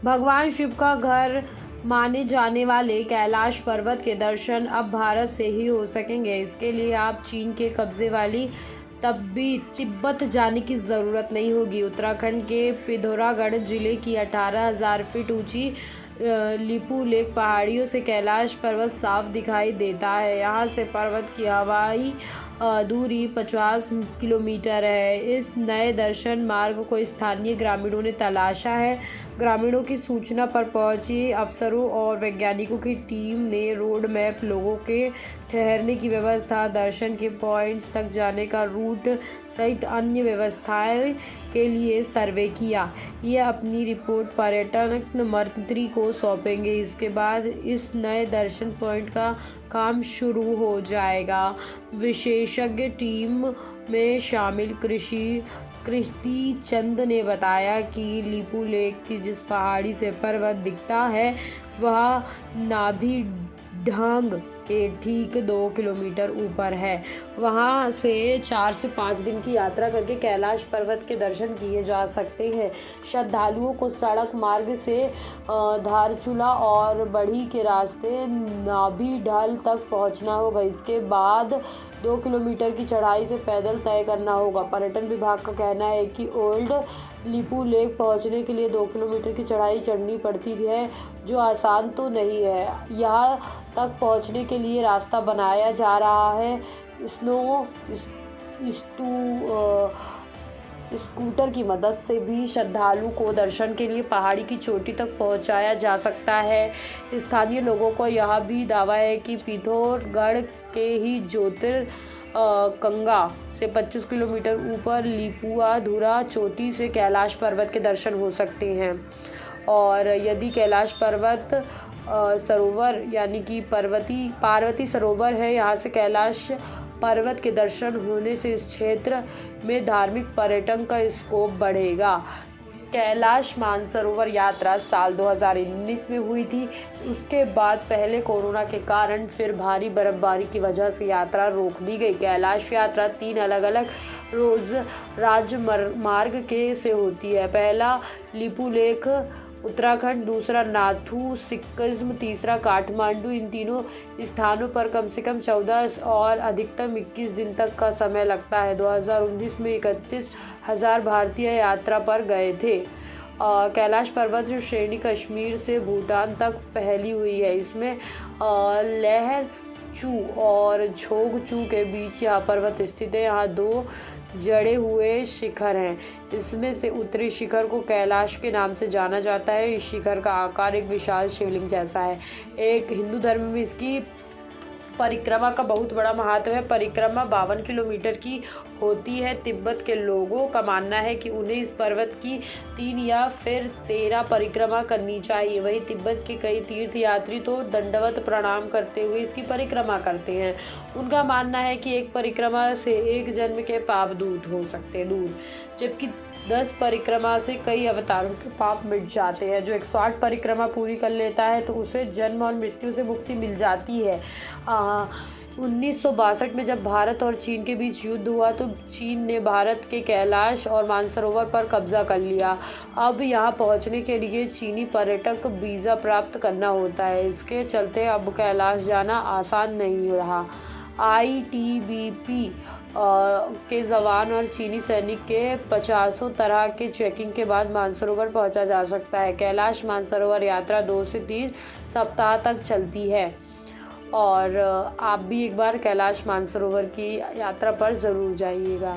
भगवान शिव का घर माने जाने वाले कैलाश पर्वत के दर्शन अब भारत से ही हो सकेंगे। इसके लिए आप चीन के कब्जे वाली तिब्बत जाने की ज़रूरत नहीं होगी। उत्तराखंड के पिथौरागढ़ जिले की 18,000 फीट ऊंची लिपू लेक पहाड़ियों से कैलाश पर्वत साफ दिखाई देता है। यहाँ से पर्वत की हवाई दूरी 50 किलोमीटर है। इस नए दर्शन मार्ग को स्थानीय ग्रामीणों ने तलाशा है। ग्रामीणों की सूचना पर पहुंची अफसरों और वैज्ञानिकों की टीम ने रोड मैप, लोगों के ठहरने की व्यवस्था, दर्शन के पॉइंट्स तक जाने का रूट सहित अन्य व्यवस्थाएं के लिए सर्वे किया। ये अपनी रिपोर्ट पर्यटन मंत्री को सौंपेंगे। इसके बाद इस नए दर्शन पॉइंट का काम शुरू हो जाएगा। विशेषज्ञ टीम में शामिल कृति चंद ने बताया कि लिपू लेक की जिस पहाड़ी से पर्वत दिखता है वह नाभि ढांग के ठीक 2 किलोमीटर ऊपर है। वहां से 4 से 5 दिन की यात्रा करके कैलाश पर्वत के दर्शन किए जा सकते हैं। श्रद्धालुओं को सड़क मार्ग से धारचूला और बढ़ी के रास्ते नाभि ढाल तक पहुंचना होगा। इसके बाद 2 किलोमीटर की चढ़ाई से पैदल तय करना होगा। पर्यटन विभाग का कहना है कि ओल्ड लिपू लेक पहुंचने के लिए 2 किलोमीटर की चढ़ाई चढ़नी पड़ती है, जो आसान तो नहीं है। यहाँ तक पहुंचने के लिए रास्ता बनाया जा रहा है। स्कूटर की मदद से भी श्रद्धालु को दर्शन के लिए पहाड़ी की चोटी तक पहुंचाया जा सकता है। स्थानीय लोगों को यह भी दावा है कि पिथौरागढ़ के ही कंगा से 25 किलोमीटर ऊपर लिपुआधुरा चोटी से कैलाश पर्वत के दर्शन हो सकते हैं। और यदि कैलाश पर्वत सरोवर यानी कि पार्वती सरोवर है, यहाँ से कैलाश पर्वत के दर्शन होने से इस क्षेत्र में धार्मिक पर्यटन का स्कोप बढ़ेगा। कैलाश मानसरोवर यात्रा साल 2019 में हुई थी। उसके बाद पहले कोरोना के कारण फिर भारी बर्फबारी की वजह से यात्रा रोक दी गई। कैलाश यात्रा 3 अलग अलग राजमार्ग से होती है। पहला लिपू लेक उत्तराखंड, दूसरा नाथू सिक्किम, तीसरा काठमांडू। इन तीनों स्थानों पर कम से कम 14 और अधिकतम 21 दिन तक का समय लगता है। 2019 में 31,000 भारतीय यात्रा पर गए थे। कैलाश पर्वत जो श्रेणी कश्मीर से भूटान तक फैली हुई है। इसमें लहरचू और झोगचू के बीच यह पर्वत स्थित है। यहाँ 2 जड़े हुए शिखर हैं। इसमें से उत्तरी शिखर को कैलाश के नाम से जाना जाता है। इस शिखर का आकार एक विशाल शिवलिंग जैसा है। एक हिंदू धर्म में इसकी परिक्रमा का बहुत बड़ा महत्व है। परिक्रमा 52 किलोमीटर की होती है। तिब्बत के लोगों का मानना है कि उन्हें इस पर्वत की 3 या फिर 13 परिक्रमा करनी चाहिए। वहीं तिब्बत के कई तीर्थयात्री तो दंडवत प्रणाम करते हुए इसकी परिक्रमा करते हैं। उनका मानना है कि एक परिक्रमा से एक जन्म के पाप दूर हो सकते हैं, जबकि 10 परिक्रमा से कई अवतारों के पाप मिट जाते हैं। जो 108 परिक्रमा पूरी कर लेता है तो उसे जन्म और मृत्यु से मुक्ति मिल जाती है। 1962 में जब भारत और चीन के बीच युद्ध हुआ तो चीन ने भारत के कैलाश और मानसरोवर पर कब्जा कर लिया। अब यहां पहुंचने के लिए चीनी पर्यटक वीज़ा प्राप्त करना होता है। इसके चलते अब कैलाश जाना आसान नहीं रहा। ITBP के जवान और चीनी सैनिक के 50 तरह के चेकिंग के बाद मानसरोवर पहुंचा जा सकता है। कैलाश मानसरोवर यात्रा 2 से 3 सप्ताह तक चलती है। और आप भी एक बार कैलाश मानसरोवर की यात्रा पर ज़रूर जाइएगा।